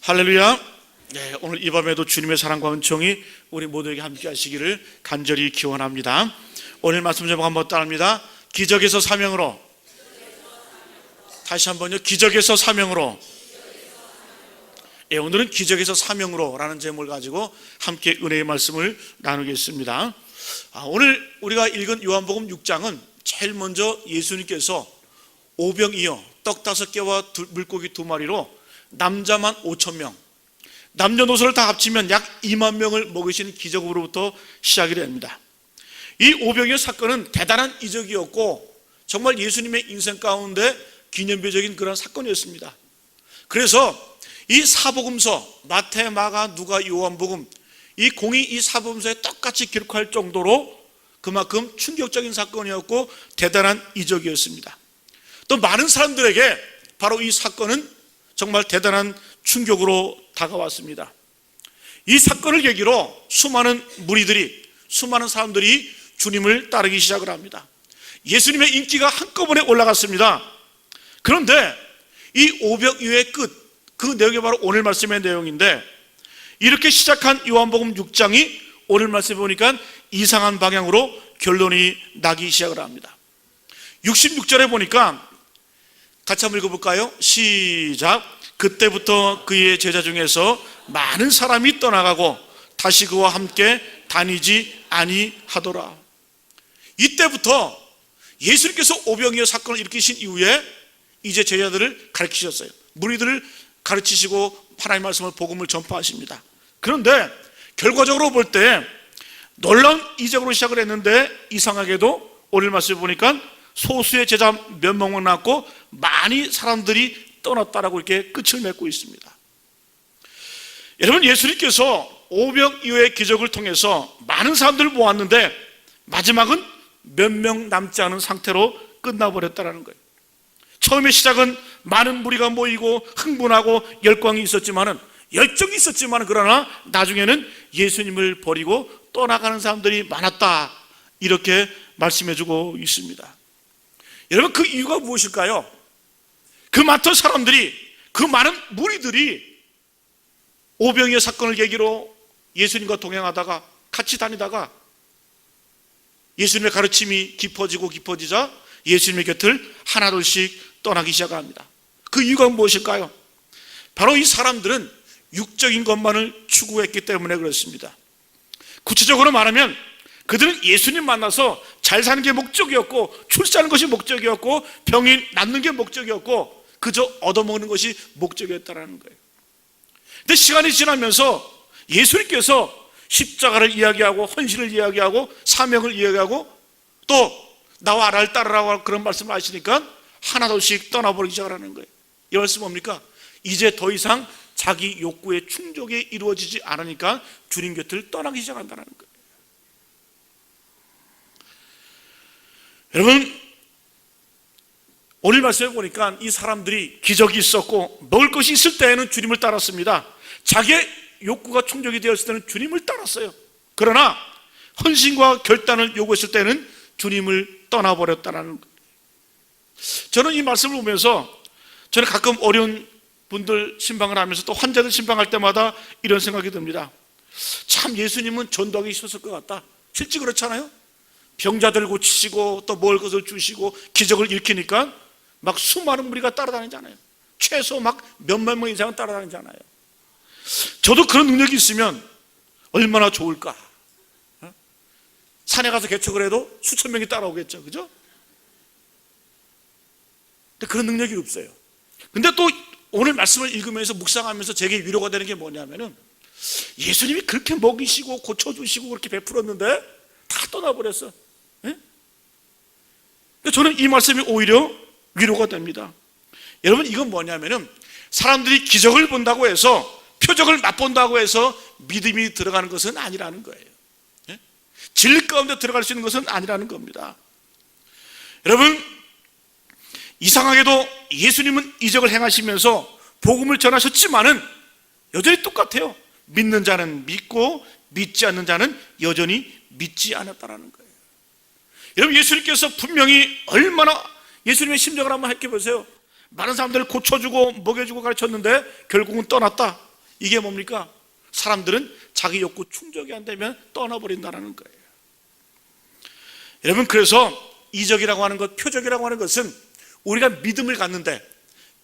할렐루야. 네, 오늘 이 밤에도 주님의 사랑과 은총이 우리 모두에게 함께 하시기를 간절히 기원합니다. 오늘 말씀 제목 한번 따릅니다. 기적에서 사명으로. 다시 한번요. 기적에서 사명으로. 예, 오늘은 기적에서 사명으로 라는 제목을 가지고 함께 은혜의 말씀을 나누겠습니다. 오늘 우리가 읽은 요한복음 6장은 제일 먼저 예수님께서 오병이어 떡 5개와 물고기 2마리로 남자만 5,000명, 남녀노소를 다 합치면 약 2만 명을 먹이신 기적으로부터 시작이 됩니다. 이 오병이어 사건은 대단한 이적이었고 정말 예수님의 인생 가운데 기념비적인 그런 사건이었습니다. 그래서 이 사복음서 마태, 마가, 누가, 요한복음 이 공이 이 사복음서에 똑같이 기록할 정도로 그만큼 충격적인 사건이었고 대단한 이적이었습니다. 또 많은 사람들에게 바로 이 사건은 정말 대단한 충격으로 다가왔습니다. 이 사건을 계기로 수많은 무리들이, 수많은 사람들이 주님을 따르기 시작을 합니다. 예수님의 인기가 한꺼번에 올라갔습니다. 그런데 이 오병이어의 끝, 그 내용이 바로 오늘 말씀의 내용인데, 이렇게 시작한 요한복음 6장이 오늘 말씀해 보니까 이상한 방향으로 결론이 나기 시작을 합니다. 66절에 보니까 같이 한번 읽어볼까요? 시작. 그때부터 그의 제자 중에서 많은 사람이 떠나가고 다시 그와 함께 다니지 아니하더라. 이때부터 예수님께서 오병이어 사건을 일으키신 이후에 이제 제자들을 가르치셨어요. 무리들을 가르치시고 하나님의 말씀을 복음을 전파하십니다. 그런데 결과적으로 볼 때 놀라운 이적으로 시작을 했는데 이상하게도 오늘 말씀을 보니까 소수의 제자 몇 명만 남고 많이 사람들이 떠났다라고 이렇게 끝을 맺고 있습니다. 여러분, 예수님께서 오병이어의 기적을 통해서 많은 사람들을 모았는데 마지막은 몇 명 남지 않은 상태로 끝나버렸다는 거예요. 처음에 시작은 많은 무리가 모이고 흥분하고 열광이 있었지만은, 열정이 있었지만, 그러나 나중에는 예수님을 버리고 떠나가는 사람들이 많았다, 이렇게 말씀해주고 있습니다. 여러분, 그 이유가 무엇일까요? 그 많던 사람들이, 그 많은 무리들이 오병이어 사건을 계기로 예수님과 동행하다가 같이 다니다가 예수님의 가르침이 깊어지자 예수님의 곁을 하나둘씩 떠나기 시작합니다. 그 이유가 무엇일까요? 바로 이 사람들은 육적인 것만을 추구했기 때문에 그렇습니다. 구체적으로 말하면 그들은 예수님 만나서 잘 사는 게 목적이었고, 출세하는 것이 목적이었고, 병이 낫는 게 목적이었고, 그저 얻어먹는 것이 목적이었다는 거예요. 근데 시간이 지나면서 예수님께서 십자가를 이야기하고 헌신을 이야기하고 사명을 이야기하고 또 나와 나를 따르라고 그런 말씀을 하시니까 하나둘씩 떠나버리기 시작하는 거예요. 이 말씀 뭡니까? 이제 더 이상 자기 욕구의 충족이 이루어지지 않으니까 주님 곁을 떠나기 시작한다는 거예요. 여러분, 오늘 말씀해 보니까 이 사람들이 기적이 있었고 먹을 것이 있을 때에는 주님을 따랐습니다. 자기의 욕구가 충족이 되었을 때는 주님을 따랐어요. 그러나 헌신과 결단을 요구했을 때는 주님을 떠나버렸다는 거예요. 저는 이 말씀을 보면서 저는 가끔 어려운 분들 신방을 하면서 또 환자들 신방할 때마다 이런 생각이 듭니다. 참 예수님은 전도하기 있었을 것 같다. 실제 그렇잖아요. 병자들 고치시고 또 먹을 것을 주시고 기적을 일으키니까 막 수많은 무리가 따라다니잖아요. 최소 막 몇만 명 이상은 따라다니잖아요. 저도 그런 능력이 있으면 얼마나 좋을까. 산에 가서 개척을 해도 수천 명이 따라오겠죠, 그죠? 근데 그런 능력이 없어요. 근데 또 오늘 말씀을 읽으면서 묵상하면서 제게 위로가 되는 게 뭐냐면은, 예수님이 그렇게 먹이시고 고쳐주시고 그렇게 베풀었는데 다 떠나버렸어. 저는 이 말씀이 오히려 위로가 됩니다. 여러분, 이건 뭐냐면은 사람들이 기적을 본다고 해서, 표적을 맛본다고 해서 믿음이 들어가는 것은 아니라는 거예요. 진리 가운데 들어갈 수 있는 것은 아니라는 겁니다. 여러분, 이상하게도 예수님은 이적을 행하시면서 복음을 전하셨지만은 여전히 똑같아요. 믿는 자는 믿고 믿지 않는 자는 여전히 믿지 않았다는 거예요. 여러분, 예수님께서 분명히 얼마나 예수님의 심정을 한번 생각해 보세요. 많은 사람들을 고쳐주고 먹여주고 가르쳤는데 결국은 떠났다. 이게 뭡니까? 사람들은 자기 욕구 충족이 안 되면 떠나버린다는 거예요. 여러분, 그래서 이적이라고 하는 것, 표적이라고 하는 것은 우리가 믿음을 갖는데,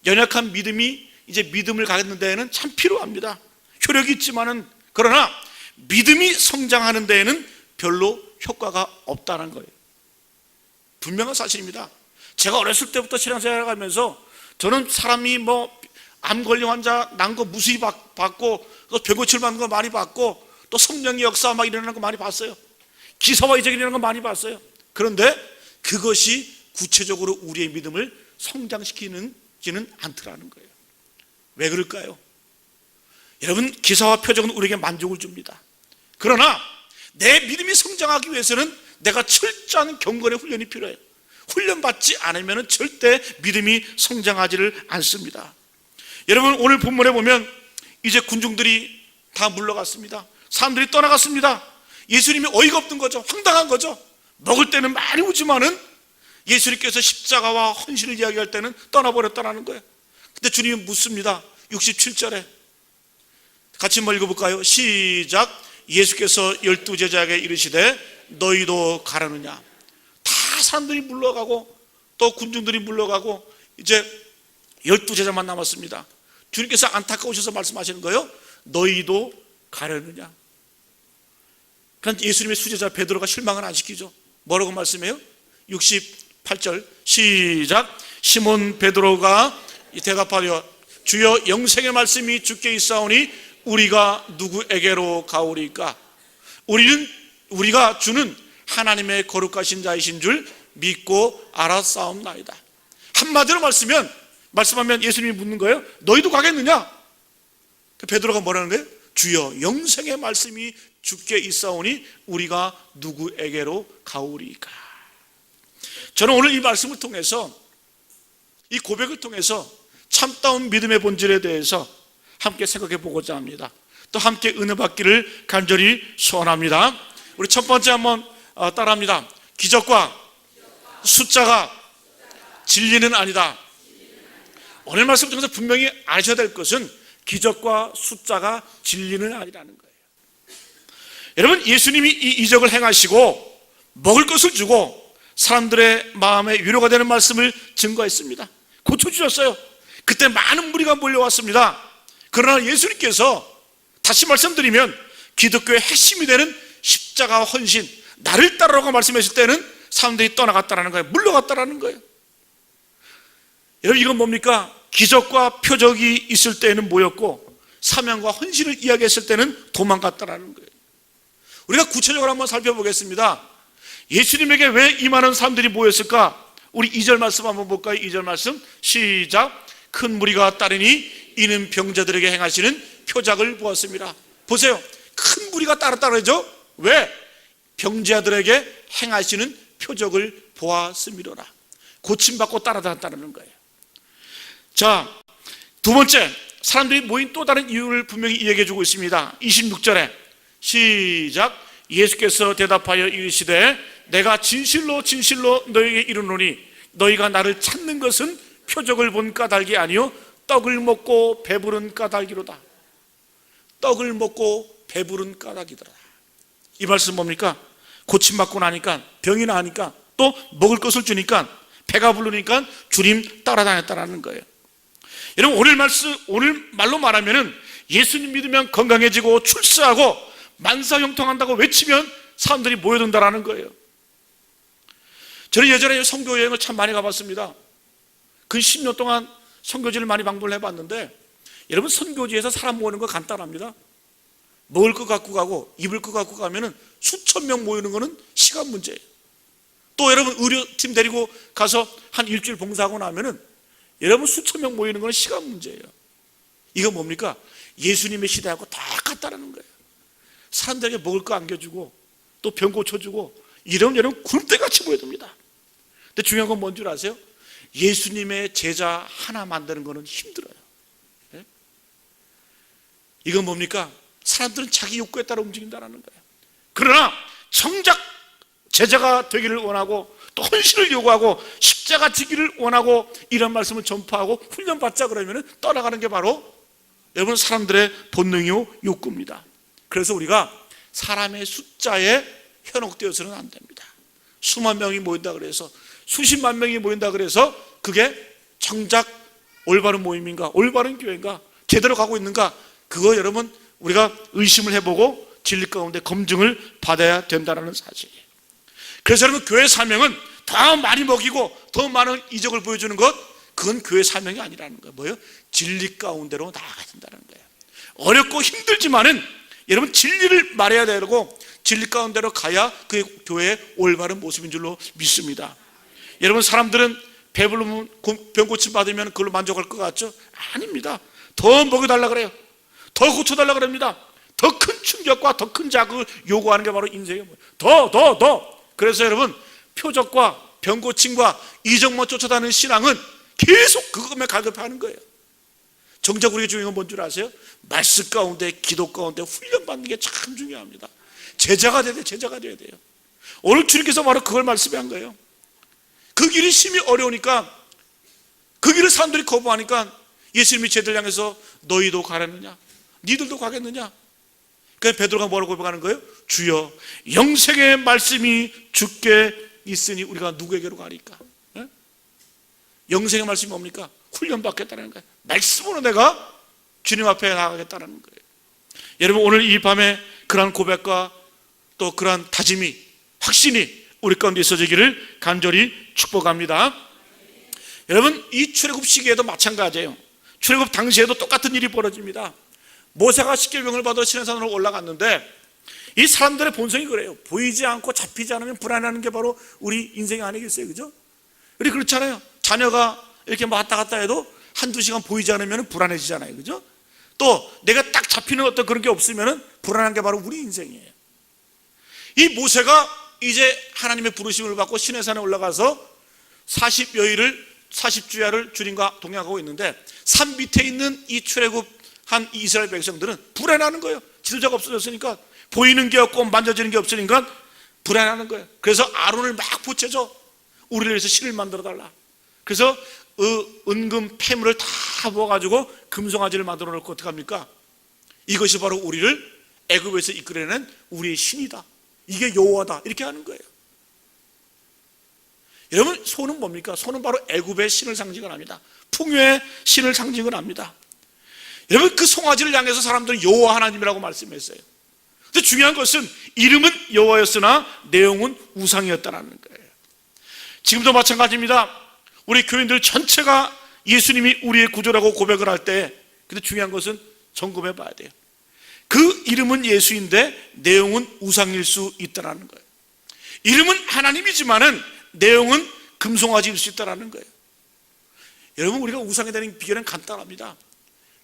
연약한 믿음이 이제 믿음을 갖는 데에는 참 필요합니다. 효력이 있지만은, 그러나 믿음이 성장하는 데에는 별로 효과가 없다는 거예요. 분명한 사실입니다. 제가 어렸을 때부터 신앙생활을 하면서 저는 사람이 암 걸린 환자 난 거 무수히 봤고, 또 병고치를 받는 거 많이 봤고, 또 성령의 역사 막 일어나는 거 많이 봤어요. 기사와 이적이 일어나는 거 많이 봤어요. 그런데 그것이 구체적으로 우리의 믿음을 성장시키지는 않더라는 거예요. 왜 그럴까요? 여러분, 기사와 표적은 우리에게 만족을 줍니다. 그러나 내 믿음이 성장하기 위해서는 내가 철저한 경건의 훈련이 필요해요. 훈련받지 않으면 절대 믿음이 성장하지를 않습니다. 여러분, 오늘 본문에 보면 이제 군중들이 다 물러갔습니다. 사람들이 떠나갔습니다. 예수님이 어이가 없는 거죠. 황당한 거죠. 먹을 때는 많이 오지만은 예수님께서 십자가와 헌신을 이야기할 때는 떠나버렸다는 거예요. 근데 주님이 묻습니다. 67절에 같이 한번 읽어볼까요? 시작. 예수께서 12제자에게 이르시되 너희도 가라느냐. 다 사람들이 물러가고 또 군중들이 물러가고 이제 12제자만 남았습니다. 주님께서 안타까우셔서 말씀하시는 거예요. 너희도 가려느냐. 그러니까 예수님의 수제자 베드로가 실망을 안 시키죠. 뭐라고 말씀해요? 68절 시작. 시몬 베드로가 대답하여 주여 영생의 말씀이 주께 있사오니 우리가 누구에게로 가오리까? 우리가 주는 하나님의 거룩하신 자이신 줄 믿고 알았사옵나이다. 한마디로 말씀하면 예수님이 묻는 거예요. 너희도 가겠느냐? 베드로가 뭐라는 거예요? 주여 영생의 말씀이 주께 있사오니 우리가 누구에게로 가오리까? 저는 오늘 이 말씀을 통해서, 이 고백을 통해서 참다운 믿음의 본질에 대해서 함께 생각해 보고자 합니다. 또 함께 은혜 받기를 간절히 소원합니다. 우리 첫 번째 한번 따라합니다. 기적과 숫자가 진리는 아니다. 오늘 말씀 통해서 분명히 아셔야 될 것은 기적과 숫자가 진리는 아니라는 거예요. 여러분, 예수님이 이 이적을 행하시고 먹을 것을 주고 사람들의 마음에 위로가 되는 말씀을 증거했습니다. 고쳐주셨어요. 그때 많은 무리가 몰려왔습니다. 그러나 예수님께서 다시 말씀드리면 기독교의 핵심이 되는 십자가와 헌신, 나를 따르라고 말씀하실 때는 사람들이 떠나갔다는 거예요. 물러갔다는 거예요. 여러분, 이건 뭡니까? 기적과 표적이 있을 때는 모였고 사명과 헌신을 이야기했을 때는 도망갔다는 거예요. 우리가 구체적으로 한번 살펴보겠습니다. 예수님에게 왜 이 많은 사람들이 모였을까? 우리 2절 말씀 한번 볼까요? 2절 말씀 시작. 큰 무리가 따르니 이는 병자들에게 행하시는 표적을 보았습니다. 보세요. 큰 무리가 따랐다죠. 왜? 병자들에게 행하시는 표적을 보았음이로라. 고침받고 따라다녔다는 거예요. 자, 두 번째, 사람들이 모인 또 다른 이유를 분명히 이야기해 주고 있습니다. 26절에 시작. 예수께서 대답하여 이르시되 내가 진실로 진실로 너희에게 이르노니 너희가 나를 찾는 것은 표적을 본 까닭이 아니요 떡을 먹고 배부른 까닭이로다. 떡을 먹고 배부른 까닭이더라. 이 말씀 뭡니까? 고침받고 나니까, 병이 나니까, 또 먹을 것을 주니까, 배가 부르니까 주님 따라다녔다는 거예요. 여러분, 오늘 말로 말하면은 예수님 믿으면 건강해지고 출세하고 만사형통한다고 외치면 사람들이 모여든다라는 거예요. 저는 예전에 선교 여행을 참 많이 가봤습니다. 근 10년 동안 선교지를 많이 방문을 해봤는데, 여러분, 선교지에서 사람 모으는 거 간단합니다. 먹을 거 갖고 가고 입을 거 갖고 가면은 수천 명 모이는 거는 시간 문제예요. 또 여러분, 의료팀 데리고 가서 한 일주일 봉사하고 나면은 여러분 수천 명 모이는 거는 시간 문제예요. 이거 뭡니까? 예수님의 시대하고 똑같다는 거예요. 사람들에게 먹을 거 안겨주고 또 병 고쳐주고 이러면 여러분 굴대같이 모여듭니다. 근데 중요한 건 뭔 줄 아세요? 예수님의 제자 하나 만드는 거는 힘들어요. 네? 이건 뭡니까? 사람들은 자기 욕구에 따라 움직인다는 거예요. 그러나 정작 제자가 되기를 원하고 또 헌신을 요구하고 십자가 지기를 원하고 이런 말씀을 전파하고 훈련받자 그러면 떠나가는 게 바로 여러분, 사람들의 본능이요 욕구입니다. 그래서 우리가 사람의 숫자에 현혹되어서는 안 됩니다. 수만 명이 모인다 그래서, 수십만 명이 모인다 그래서 그게 정작 올바른 모임인가, 올바른 교회인가, 제대로 가고 있는가, 그거 여러분 우리가 의심을 해보고 진리 가운데 검증을 받아야 된다는 사실이에요. 그래서 여러분, 교회 사명은 더 많이 먹이고 더 많은 이적을 보여주는 것, 그건 교회 사명이 아니라는 거예요. 뭐예요? 진리 가운데로 나아가야 된다는 거예요. 어렵고 힘들지만은 여러분, 진리를 말해야 되고 진리 가운데로 가야 그 교회의 올바른 모습인 줄로 믿습니다. 여러분, 사람들은 배부르면 병 고침 받으면 그걸로 만족할 것 같죠? 아닙니다. 더 먹여달라 그래요. 더 고쳐달라 그럽니다. 더 큰 충격과 더 큰 자극을 요구하는 게 바로 인생이에요. 더. 그래서 여러분, 표적과 병 고침과 이적만 쫓아다니는 신앙은 계속 그것만 갈급하는 거예요. 정작 우리가 중요한 건 뭔 줄 아세요? 말씀 가운데, 기도 가운데 훈련받는 게 참 중요합니다. 제자가 돼야 돼요. 오늘 주님께서 바로 그걸 말씀한 거예요. 그 길이 심히 어려우니까, 그 길을 사람들이 거부하니까 예수님이 제자들 향해서 너희도 가겠느냐? 니들도 가겠느냐? 그래서 베드로가 뭐라고 고백하는 거예요? 주여, 영생의 말씀이 주께 있으니 우리가 누구에게로 가리까? 네? 영생의 말씀이 뭡니까? 훈련받겠다는 거예요. 말씀으로 내가 주님 앞에 나가겠다는 거예요. 여러분, 오늘 이 밤에 그러한 고백과 또 그러한 다짐이, 확신이 우리 가운데 있어지기를 간절히 축복합니다. 여러분, 이 출애굽 시기에도 마찬가지예요. 출애굽 당시에도 똑같은 일이 벌어집니다. 모세가 십계명을 받아 시내산으로 올라갔는데, 이 사람들의 본성이 그래요. 보이지 않고 잡히지 않으면 불안해하는 게 바로 우리 인생이 아니겠어요, 그죠? 우리 그렇잖아요. 자녀가 이렇게 왔다 갔다 해도 한두 시간 보이지 않으면 불안해지잖아요, 그죠? 또 내가 딱 잡히는 어떤 그런 게 없으면 불안한 게 바로 우리 인생이에요. 이 모세가 이제 하나님의 부르심을 받고 시내산에 올라가서 40주야를 주님과 동행하고 있는데, 산 밑에 있는 이 출애굽한 이스라엘 백성들은 불안해하는 거예요. 지도자가 없어졌으니까, 보이는 게 없고 만져지는 게 없으니까 불안해하는 거예요. 그래서 아론을 막 보채줘. 우리를 위해서 신을 만들어 달라. 그래서 은금 폐물을 다 모아가지고 금송아지를 만들어 놓고 어떻게 합니까? 이것이 바로 우리를 애굽에서 이끌어내는 우리의 신이다, 이게 여호와다, 이렇게 하는 거예요. 여러분, 소는 뭡니까? 소는 바로 애굽의 신을 상징을 합니다. 풍요의 신을 상징을 합니다. 여러분, 그 송아지를 향해서 사람들은 여호와 하나님이라고 말씀했어요. 근데 중요한 것은 이름은 여호와였으나 내용은 우상이었다는 거예요. 지금도 마찬가지입니다. 우리 교인들 전체가 예수님이 우리의 구조라고 고백을 할 때, 근데 중요한 것은 점검해 봐야 돼요. 그 이름은 예수인데 내용은 우상일 수 있다는 거예요. 이름은 하나님이지만은 내용은 금송아지일 수 있다는 거예요. 여러분, 우리가 우상이 되는 비결은 간단합니다.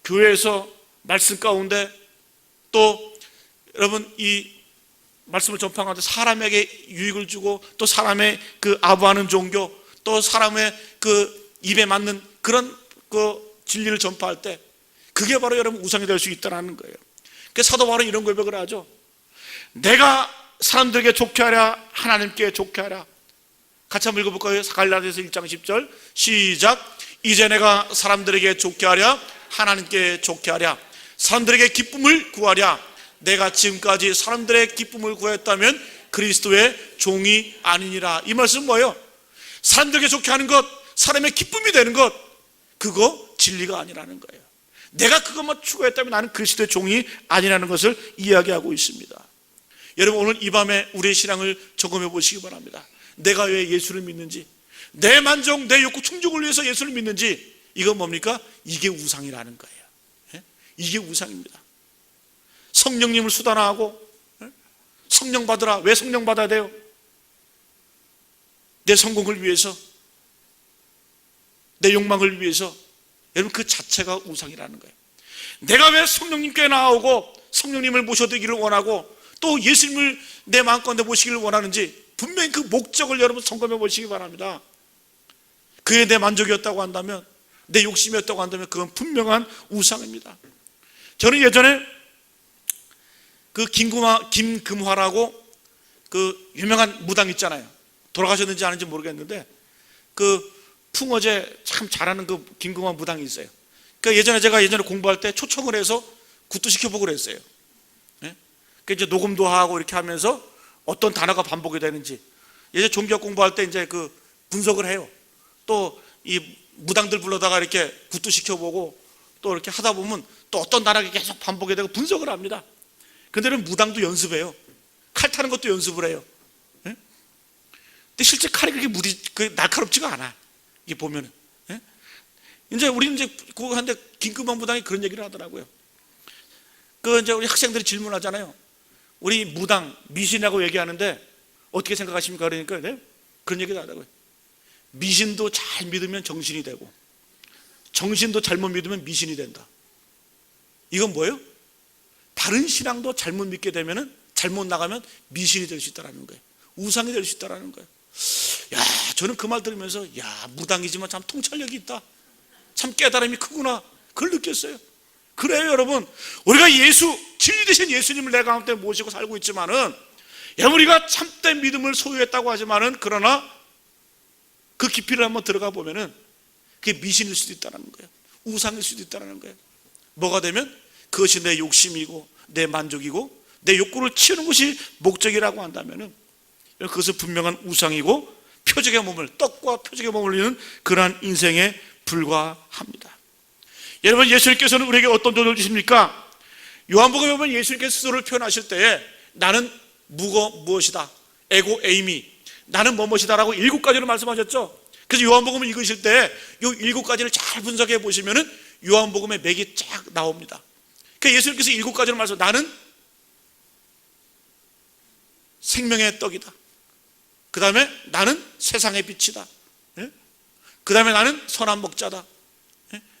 교회에서 말씀 가운데, 또 여러분 이 말씀을 전파하는데 사람에게 유익을 주고, 또 사람의 그 아부하는 종교, 또 사람의 그 입에 맞는 그런 그 진리를 전파할 때, 그게 바로 여러분 우상이 될 수 있다는 거예요. 그래서 사도 바울은 이런 고백을 하죠. 내가 사람들에게 좋게 하랴, 하나님께 좋게 하랴. 같이 한번 읽어볼까요? 갈라디아서 1장 10절 시작. 이제 내가 사람들에게 좋게 하랴, 하나님께 좋게 하랴, 사람들에게 기쁨을 구하랴. 내가 지금까지 사람들의 기쁨을 구했다면 그리스도의 종이 아니니라. 이 말씀은 뭐예요? 사람들에게 좋게 하는 것, 사람의 기쁨이 되는 것, 그거 진리가 아니라는 거예요. 내가 그것만 추구했다면 나는 그리스도의 종이 아니라는 것을 이야기하고 있습니다. 여러분, 오늘 이 밤에 우리의 신앙을 점검해 보시기 바랍니다. 내가 왜 예수를 믿는지, 내 만족, 내 욕구 충족을 위해서 예수를 믿는지, 이건 뭡니까? 이게 우상이라는 거예요. 이게 우상입니다. 성령님을 수단화하고, 성령 받으라. 왜 성령 받아야 돼요? 내 성공을 위해서, 내 욕망을 위해서. 여러분, 그 자체가 우상이라는 거예요. 내가 왜 성령님께 나오고 성령님을 모셔드리기를 원하고 또 예수님을 내 마음가운데 모시기를 원하는지 분명히 그 목적을 여러분 점검해 보시기 바랍니다. 그게 내 만족이었다고 한다면, 내 욕심이었다고 한다면 그건 분명한 우상입니다. 저는 예전에 그 김금화라고 그 유명한 무당 있잖아요. 돌아가셨는지 아닌지 모르겠는데, 그 풍어제 참 잘하는 그 김금화 무당이 있어요. 그러니까 제가 예전에 공부할 때 초청을 해서 굿도 시켜보고 그랬어요. 예? 그 이제 녹음도 하고 이렇게 하면서 어떤 단어가 반복이 되는지, 예전 종교학 공부할 때 이제 그 분석을 해요. 또 이 무당들 불러다가 이렇게 굿도 시켜보고 또 이렇게 하다 보면 또 어떤 단어가 계속 반복이 되고 분석을 합니다. 근데는 무당도 연습해요. 칼 타는 것도 연습을 해요. 예? 근데 실제 칼이 그렇게 날카롭지가 않아. 이게 보면은. 예? 이제 우리는 이제 그거 하는데 김금방 무당이 그런 얘기를 하더라고요. 이제 우리 학생들이 질문하잖아요. 우리 무당, 미신이라고 얘기하는데 어떻게 생각하십니까? 그러니까 그런 얘기를 하더라고요. 미신도 잘 믿으면 정신이 되고 정신도 잘못 믿으면 미신이 된다. 이건 뭐예요? 바른 신앙도 잘못 믿게 되면 잘못 나가면 미신이 될 수 있다는 거예요. 우상이 될 수 있다는 거예요. 야, 저는 그 말 들으면서 야, 무당이지만 참 통찰력이 있다. 참 깨달음이 크구나. 그걸 느꼈어요. 그래요, 여러분. 우리가 진리 되신 예수님을 내 가운데 모시고 살고 있지만은, 우리가 참된 믿음을 소유했다고 하지만은, 그러나 그 깊이를 한번 들어가 보면은 그게 미신일 수도 있다는 거예요. 우상일 수도 있다는 거예요. 뭐가 되면 그것이 내 욕심이고 내 만족이고 내 욕구를 채우는 것이 목적이라고 한다면은 그것은 분명한 우상이고 떡과 표적에 머물리는 그러한 인생에 불과합니다. 여러분, 예수님께서는 우리에게 어떤 도전을 주십니까? 요한복음에 보면 예수님께서 스스로를 표현하실 때에 나는 무엇이다, 에고 에이미, 나는 뭐뭐이다라고 7가지로 말씀하셨죠. 그래서 요한복음을 읽으실 때 이 7가지를 잘 분석해 보시면은 요한복음의 맥이 쫙 나옵니다. 그러니까 예수님께서 7가지로 말씀, 나는 생명의 떡이다. 그 다음에 나는 세상의 빛이다. 그 다음에 나는 선한 목자다.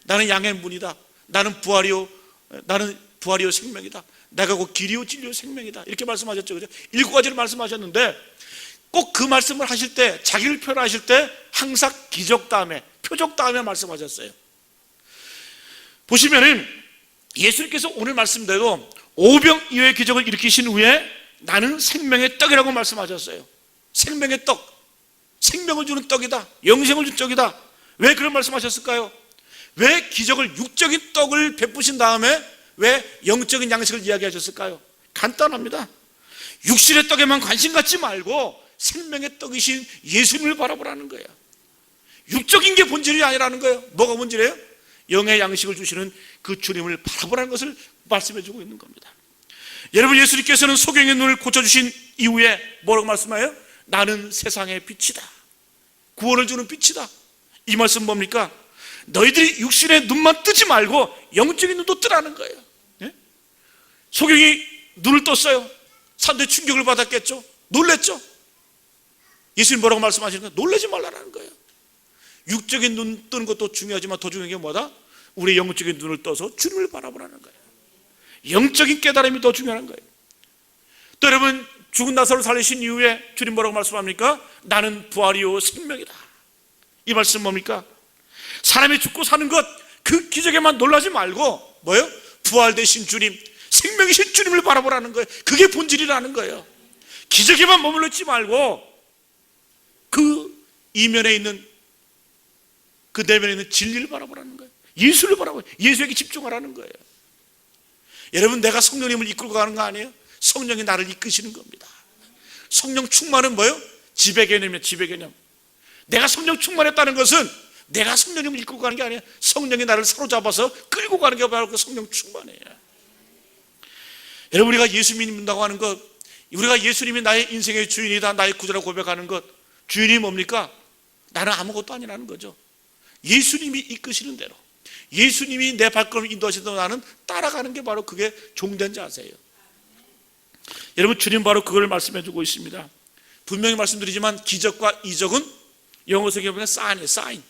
나는 양의 문이다. 나는 부활이요 생명이다. 내가 곧 길이요 진리요 생명이다. 이렇게 말씀하셨죠. 그죠? 7가지를 말씀하셨는데 꼭 그 말씀을 하실 때, 자기를 표현하실 때 항상 기적 다음에, 표적 다음에 말씀하셨어요. 보시면은 예수님께서 오늘 말씀대로 오병이어의 기적을 일으키신 후에 나는 생명의 떡이라고 말씀하셨어요. 생명의 떡, 생명을 주는 떡이다, 영생을 주는 떡이다. 왜 그런 말씀하셨을까요? 왜 기적을, 육적인 떡을 베푸신 다음에 왜 영적인 양식을 이야기하셨을까요? 간단합니다. 육신의 떡에만 관심 갖지 말고 생명의 떡이신 예수님을 바라보라는 거예요. 육적인 게 본질이 아니라는 거예요. 뭐가 본질이에요? 영의 양식을 주시는 그 주님을 바라보라는 것을 말씀해 주고 있는 겁니다. 여러분, 예수님께서는 소경의 눈을 고쳐주신 이후에 뭐라고 말씀해요? 나는 세상의 빛이다, 구원을 주는 빛이다. 이 말씀 뭡니까? 너희들이 육신의 눈만 뜨지 말고 영적인 눈도 뜨라는 거예요. 예? 소경이 눈을 떴어요. 사람들이 충격을 받았겠죠. 놀랬죠. 예수님 뭐라고 말씀하시는 거예요? 놀라지 말라는 거예요. 육적인 눈 뜨는 것도 중요하지만 더 중요한 게 뭐다? 우리의 영적인 눈을 떠서 주님을 바라보라는 거예요. 영적인 깨달음이 더 중요한 거예요. 또 여러분, 죽은 나사로를 살리신 이후에 주님 뭐라고 말씀합니까? 나는 부활이요 생명이다. 이 말씀 뭡니까? 사람이 죽고 사는 것, 그 기적에만 놀라지 말고 뭐예요? 부활되신 주님, 생명이신 주님을 바라보라는 거예요. 그게 본질이라는 거예요. 기적에만 머물러 있지 말고 그 이면에 있는, 그 내면에 있는 진리를 바라보라는 거예요. 예수를 바라보고 예수에게 집중하라는 거예요. 여러분, 내가 성령님을 이끌고 가는 거 아니에요? 성령이 나를 이끄시는 겁니다. 성령 충만은 뭐예요? 지배 개념이에요. 지배 개념. 내가 성령 충만했다는 것은 내가 성령님을 이끌고 가는 게 아니에요. 성령이 나를 사로잡아서 끌고 가는 게 바로 그 성령 충만이에요. 여러분, 우리가 예수 믿는다고 하는 것, 우리가 예수님이 나의 인생의 주인이다, 나의 구주라고 고백하는 것, 주인이 뭡니까? 나는 아무것도 아니라는 거죠. 예수님이 이끄시는 대로, 예수님이 내 발걸음을 인도하시는 대로 나는 따라가는 게 바로 그게 종된 자세예요. 여러분, 주님 바로 그걸 말씀해 주고 있습니다. 분명히 말씀드리지만 기적과 이적은 영어 성경에 보면 사인이에요.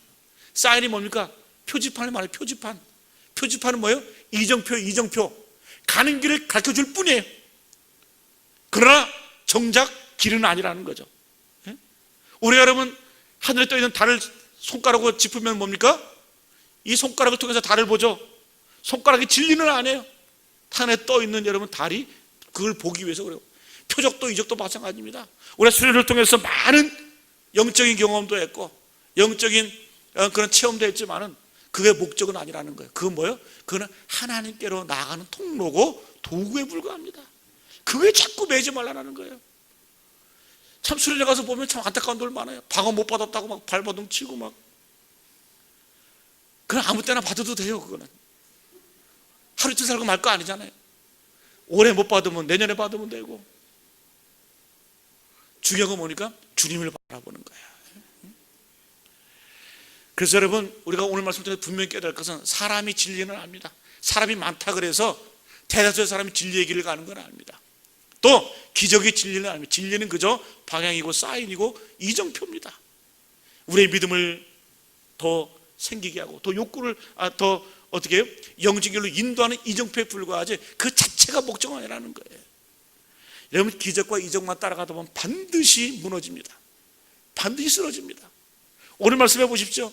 사인이 뭡니까? 표지판을 말해요. 표지판은 뭐예요? 이정표. 가는 길을 가르쳐줄 뿐이에요. 그러나 정작 길은 아니라는 거죠. 우리가 여러분, 하늘에 떠있는 달을 손가락으로 짚으면 뭡니까? 이 손가락을 통해서 달을 보죠. 손가락이 진리는 아니에요. 하늘에 떠있는 여러분 달이 그걸 보기 위해서 그래요. 표적도 이적도 마찬가지입니다. 우리가 수련을 통해서 많은 영적인 경험도 했고 영적인 그런 체험도 했지만은 그게 목적은 아니라는 거예요. 그건 뭐예요? 그거는 하나님께로 나아가는 통로고 도구에 불과합니다. 그게 자꾸 매지 말라는 거예요. 참 수련회 가서 보면 참 안타까운 들 많아요. 방어 못 받았다고 막 발버둥 치고 막. 그건 아무 때나 받아도 돼요. 그거는 하루 이틀 살고 말 거 아니잖아요. 올해 못 받으면 내년에 받으면 되고. 중요한 건 뭐니까 주님을 바라보는 거예요. 그래서 여러분, 우리가 오늘 말씀 통해서 분명히 깨달을 것은 사람이 진리는 압니다. 사람이 많다 그래서 대다수의 사람이 진리의 길을 가는 건 아닙니다. 또 기적이 진리는 아닙니다. 진리는 그저 방향이고 사인이고 이정표입니다. 우리의 믿음을 더 생기게 하고 더 욕구를 더 어떻게 해요? 영적인 길로 인도하는 이정표에 불과하지 그 자체가 목적 아니라는 거예요. 여러분, 기적과 이적만 따라가다 보면 반드시 무너집니다. 반드시 쓰러집니다. 오늘 말씀해 보십시오.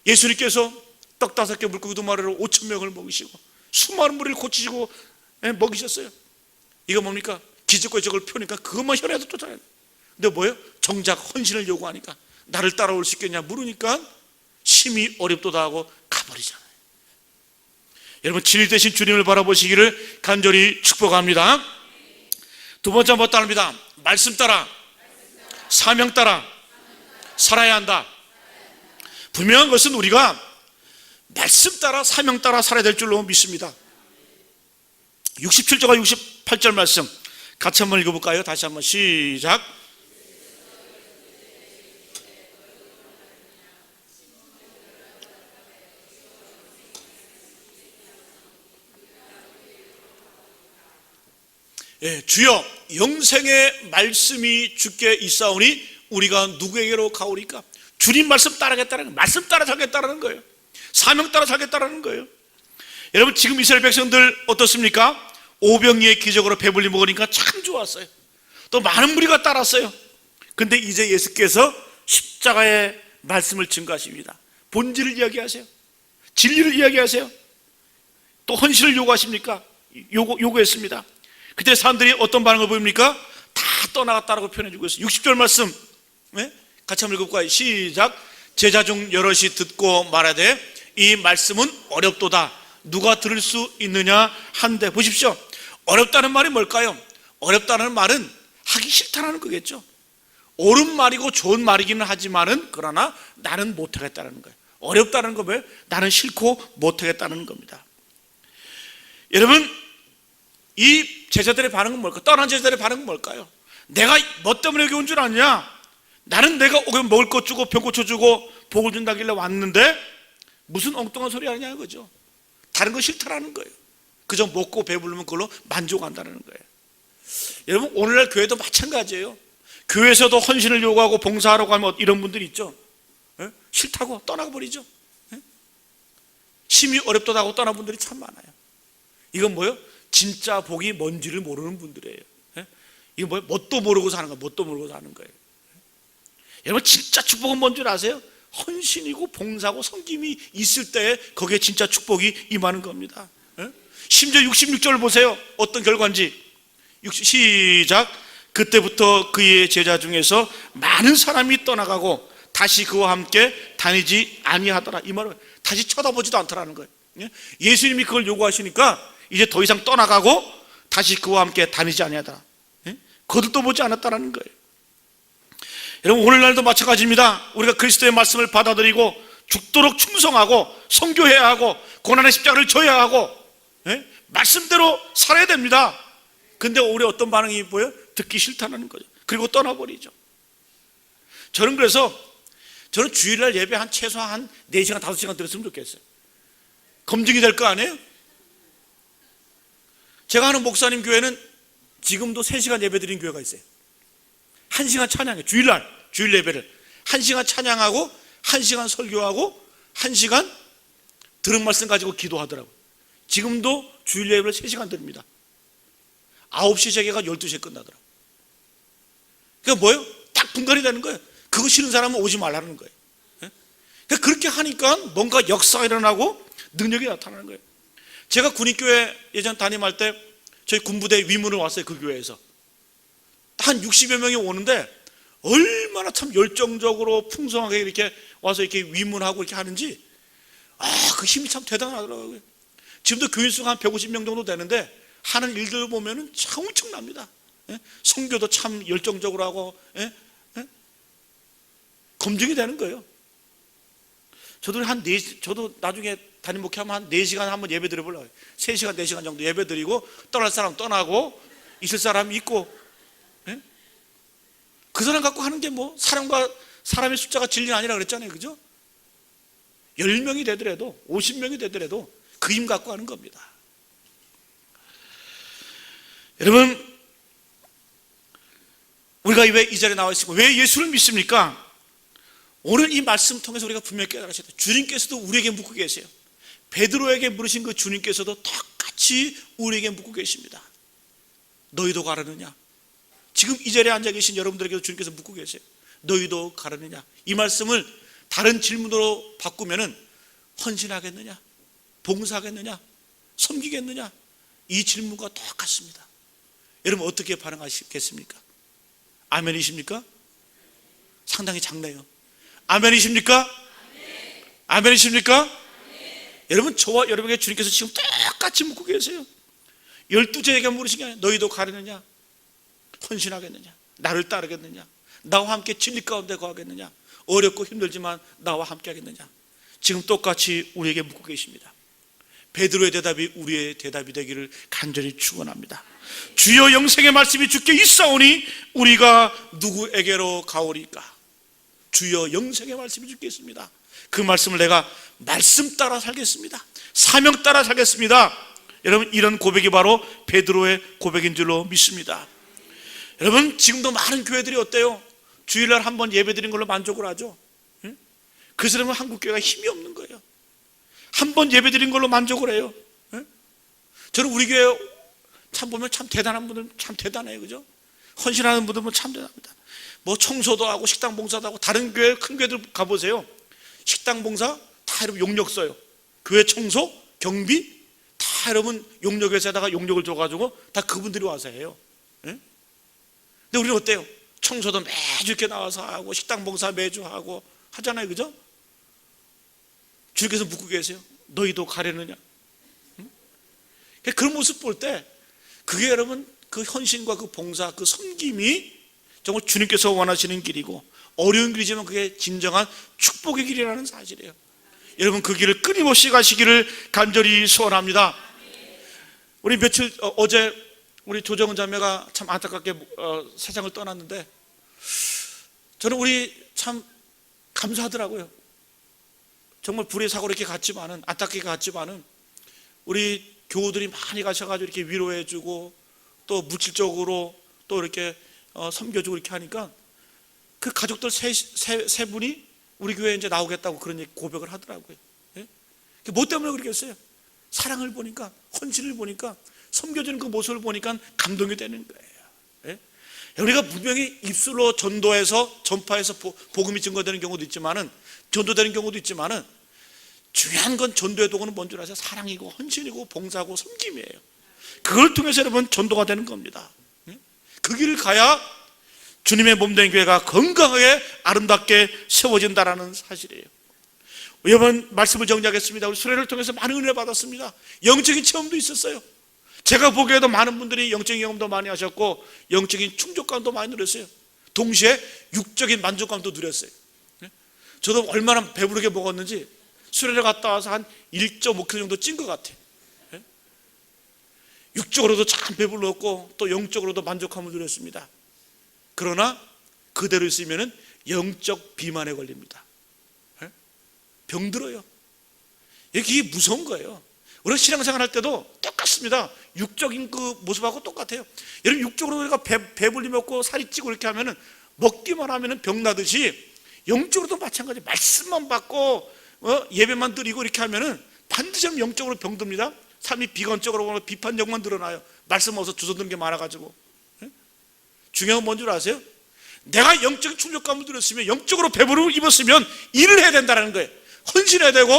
예수님께서 떡 5개 물고기 2마리로 5,000명을 먹이시고 수많은 무리를 고치시고 먹이셨어요. 이거 뭡니까? 기적과 이적을 펴니까 그것만 혈해도 쫓아내요. 근데 뭐예요? 정작 헌신을 요구하니까 나를 따라올 수 있겠냐 물으니까 심히 어렵도다 하고 가버리잖아요. 여러분, 진리 되신 주님을 바라보시기를 간절히 축복합니다. 두 번째 한번 따릅니다. 말씀 따라, 사명 따라 살아야 한다. 분명한 것은 우리가 말씀 따라 사명 따라 살아야 될 줄로 믿습니다. 67절과 68절 말씀 같이 한번 읽어볼까요? 다시 한번 시작. 예, 주여 영생의 말씀이 주께 있사오니 우리가 누구에게로 가오리까? 주님 말씀 따르겠다는 거예요. 말씀 따라 살겠다는 거예요. 사명 따라 살겠다는 거예요. 여러분, 지금 이스라엘 백성들 어떻습니까? 오병이의 기적으로 배불리 먹으니까 참 좋았어요. 또 많은 무리가 따랐어요. 근데 이제 예수께서 십자가의 말씀을 증거하십니다. 본질을 이야기하세요. 진리를 이야기하세요. 또 헌신을 요구하십니까? 요구했습니다. 그때 사람들이 어떤 반응을 보입니까? 다 떠나갔다라고 표현해주고 있어요. 60절 말씀 같이 한번 읽어볼까요? 시작. 제자 중 여럿이 듣고 말하되 이 말씀은 어렵도다. 누가 들을 수 있느냐 한데. 보십시오. 어렵다는 말이 뭘까요? 어렵다는 말은 하기 싫다는 거겠죠. 옳은 말이고 좋은 말이기는 하지만은 그러나 나는 못하겠다는 거예요. 어렵다는 거 뭐예요? 나는 싫고 못하겠다는 겁니다. 여러분, 이 제자들의 반응은 뭘까요? 떠난 제자들의 반응은 뭘까요? 내가 뭐 때문에 여기 온 줄 아냐? 나는 내가 오면 먹을 것 주고 병 고쳐주고 복을 준다길래 왔는데 무슨 엉뚱한 소리 하냐 그죠? 다른 거 싫다라는 거예요. 그저 먹고 배부르면 그걸로 만족한다는 거예요. 여러분, 오늘날 교회도 마찬가지예요. 교회에서도 헌신을 요구하고 봉사하라고 하면 이런 분들이 있죠. 싫다고 떠나버리죠. 심히 어렵다고 떠난 분들이 참 많아요. 이건 뭐예요? 진짜 복이 뭔지를 모르는 분들이에요. 이건 뭐예요? 뭣도 모르고 사는 거예요. 뭣도 모르고 사는 거예요. 여러분, 진짜 축복은 뭔 줄 아세요? 헌신이고 봉사고 섬김이 있을 때에 거기에 진짜 축복이 임하는 겁니다. 심지어 66절 보세요. 어떤 결과인지. 시작. 그때부터 그의 제자 중에서 많은 사람이 떠나가고 다시 그와 함께 다니지 아니하더라. 이 말은 다시 쳐다보지도 않더라는 거예요. 예수님이 그걸 요구하시니까 이제 더 이상 떠나가고 다시 그와 함께 다니지 아니하더라. 거들떠 보지 않았다라는 거예요. 여러분, 오늘날도 마찬가지입니다. 우리가 그리스도의 말씀을 받아들이고 죽도록 충성하고 선교해야 하고 고난의 십자가를 져야 하고 말씀대로 살아야 됩니다. 근데 우리 어떤 반응이 보여요? 듣기 싫다는 거죠. 그리고 떠나버리죠. 저는 주일날 예배 한 최소한 4시간 5시간 들었으면 좋겠어요. 검증이 될 거 아니에요? 제가 아는 목사님 교회는 지금도 3시간 예배 드린 교회가 있어요. 1시간 찬양해요. 주일 예배를 1시간 찬양하고 1시간 설교하고 1시간 들은 말씀 가지고 기도하더라고요. 지금도 주일 예배를 3시간 드립니다. 9시 시작해가 12시에 끝나더라고요. 그러니까 뭐예요? 딱 분간이 되는 거예요. 그거 싫은 사람은 오지 말라는 거예요. 그러니까 그렇게 하니까 뭔가 역사가 일어나고 능력이 나타나는 거예요. 제가 군인교회 예전 담임할 때 저희 군부대 위문을 왔어요. 그 교회에서 한 60여 명이 오는데 얼마나 참 열정적으로 풍성하게 이렇게 와서 이렇게 위문하고 이렇게 하는지 그 힘이 참 대단하더라고요. 지금도 교인수가 한 150명 정도 되는데 하는 일들 보면은 참 엄청납니다. 선교도 참 열정적으로 하고 검증이 되는 거예요. 저도 저도 나중에 담임 목회하면 한 4시간 한번 예배 드려보려고 해요. 3시간, 4시간 정도 예배 드리고 떠날 사람 떠나고 있을 사람이 있고, 그 사람 갖고 하는 게 뭐 사람과 사람의 숫자가 진리는 아니라 그랬잖아요. 그죠? 10명이 되더라도 50명이 되더라도 그 힘 갖고 하는 겁니다. 여러분, 우리가 왜 이 자리에 나와 있습니까? 왜 예수를 믿습니까? 오늘 이 말씀 통해서 우리가 분명히 깨달으셔야 돼요. 주님께서도 우리에게 묻고 계세요. 베드로에게 물으신 그 주님께서도 똑같이 우리에게 묻고 계십니다. 너희도 가려느냐? 지금 이 자리에 앉아 계신 여러분들에게도 주님께서 묻고 계세요. 너희도 가려느냐? 이 말씀을 다른 질문으로 바꾸면은 헌신하겠느냐? 봉사하겠느냐? 섬기겠느냐? 이 질문과 똑같습니다. 여러분 어떻게 반응하시겠습니까? 아멘이십니까? 상당히 작네요. 아멘이십니까? 아멘이십니까? 여러분, 저와 여러분에게 주님께서 지금 똑같이 묻고 계세요. 12제에게 물으신 게 아니라 너희도 가려느냐? 헌신하겠느냐? 나를 따르겠느냐? 나와 함께 진리 가운데 거하겠느냐? 어렵고 힘들지만 나와 함께 하겠느냐? 지금 똑같이 우리에게 묻고 계십니다. 베드로의 대답이 우리의 대답이 되기를 간절히 축원합니다. 주여, 영생의 말씀이 주께 있사오니 우리가 누구에게로 가오리까? 주여, 영생의 말씀이 주께 있습니다. 그 말씀을 내가 말씀 따라 살겠습니다. 사명 따라 살겠습니다. 여러분, 이런 고백이 바로 베드로의 고백인 줄로 믿습니다. 여러분, 지금도 많은 교회들이 어때요? 주일날 한번 예배드린 걸로 만족을 하죠. 그 사람은 한국교회가 힘이 없는 거예요. 한번 예배드린 걸로 만족을 해요. 저는 우리 교회 참 보면 참 대단한 분들 참 대단해요. 그죠? 헌신하는 분들 보면 참 대단합니다. 뭐 청소도 하고 식당 봉사도 하고, 다른 교회 큰 교회들 가보세요. 식당 봉사 다 여러분 용역 써요. 교회 청소, 경비 다 여러분 용역회사에다가 용역을 줘가지고 다 그분들이 와서 해요. 근데 우리는 어때요? 청소도 매주 이렇게 나와서 하고 식당 봉사 매주 하고 하잖아요. 그죠? 주님께서 묻고 계세요. 너희도 가려느냐? 그런 모습 볼 때 그게 여러분 그 헌신과 그 봉사, 그 섬김이 정말 주님께서 원하시는 길이고, 어려운 길이지만 그게 진정한 축복의 길이라는 사실이에요. 여러분, 그 길을 끊임없이 가시기를 간절히 소원합니다. 우리 며칠 어제 우리 조정은 자매가 참 안타깝게 세상을 떠났는데, 저는 우리 참 감사하더라고요. 정말 불의 사고로 이렇게 갔지만은, 안타깝게 갔지만은 우리 교우들이 많이 가셔가지고 이렇게 위로해주고 또 물질적으로 또 이렇게 섬겨주고 이렇게 하니까 그 가족들 세 분이 우리 교회에 이제 나오겠다고 그런 고백을 하더라고요. 예? 뭐 때문에 그러겠어요? 사랑을 보니까, 헌신을 보니까, 섬겨주는 그 모습을 보니까 감동이 되는 거예요. 예? 우리가 분명히 입술로 전도해서 전파해서 복음이 증거되는 경우도 있지만은, 전도되는 경우도 있지만은, 중요한 건 전도의 도구는 뭔 줄 아세요? 사랑이고 헌신이고 봉사고 섬김이에요. 그걸 통해서 여러분 전도가 되는 겁니다. 그 길을 가야 주님의 몸된 교회가 건강하게 아름답게 세워진다는 사실이에요. 여러분, 말씀을 정리하겠습니다. 우리 수련을 통해서 많은 은혜 받았습니다. 영적인 체험도 있었어요. 제가 보기에도 많은 분들이 영적인 경험도 많이 하셨고 영적인 충족감도 많이 누렸어요. 동시에 육적인 만족감도 누렸어요. 저도 얼마나 배부르게 먹었는지 수련회 갔다 와서 한 1.5kg 정도 찐 것 같아요. 육적으로도 참 배불렀고 또 영적으로도 만족함을 누렸습니다. 그러나 그대로 있으면 영적 비만에 걸립니다. 병들어요. 이게 무서운 거예요. 우리가 신앙생활 할 때도 똑같습니다. 육적인 그 모습하고 똑같아요. 여러분, 육적으로 우리가 배불리 먹고 살이 찌고 이렇게 하면은, 먹기만 하면은 병나듯이 영적으로도 마찬가지. 말씀만 받고 예배만 드리고 이렇게 하면은 반드시 영적으로 병듭니다. 삶이 비관적으로 보면 비판적만 드러나요. 말씀 없어 주워드는 게 많아가지고. 중요한 건 뭔 줄 아세요? 내가 영적인 충족감을 들었으면, 영적으로 배부름을 입었으면 일을 해야 된다는 거예요. 헌신해야 되고,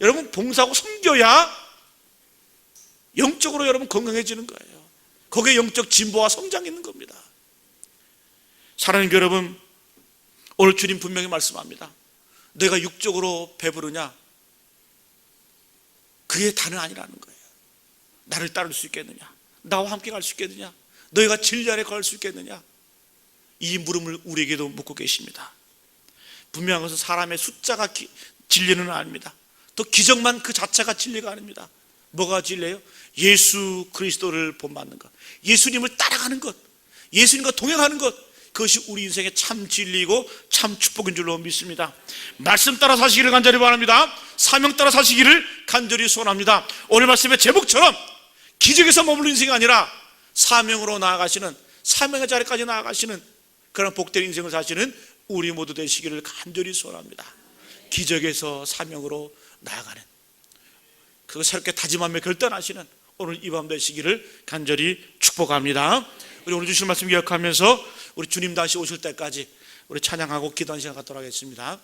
여러분 봉사하고 섬겨야 영적으로 여러분 건강해지는 거예요. 거기에 영적 진보와 성장이 있는 겁니다. 사랑하는 여러분, 오늘 주님 분명히 말씀합니다. 내가 육적으로 배부르냐? 그의 다는 아니라는 거예요. 나를 따를 수 있겠느냐? 나와 함께 갈 수 있겠느냐? 너희가 진리 안에 갈 수 있겠느냐? 이 물음을 우리에게도 묻고 계십니다. 분명한 것은 사람의 숫자가 진리는 아닙니다. 또 기적만 그 자체가 진리가 아닙니다. 뭐가 진리예요? 예수 그리스도를 본받는 것, 예수님을 따라가는 것, 예수님과 동행하는 것, 그것이 우리 인생의 참 진리이고 참 축복인 줄로 믿습니다. 말씀 따라 사시기를 간절히 바랍니다. 사명 따라 사시기를 간절히 소원합니다. 오늘 말씀의 제목처럼 기적에서 머무는 인생이 아니라 사명으로 나아가시는, 사명의 자리까지 나아가시는 그런 복된 인생을 사시는 우리 모두 되시기를 간절히 소원합니다. 기적에서 사명으로 나아가는, 그거 새롭게 다짐하며 결단하시는 오늘 이 밤 되시기를 간절히 축복합니다. 우리 오늘 주신 말씀 기억하면서 우리 주님 다시 오실 때까지 우리 찬양하고 기도하는 시간 갖도록 하겠습니다.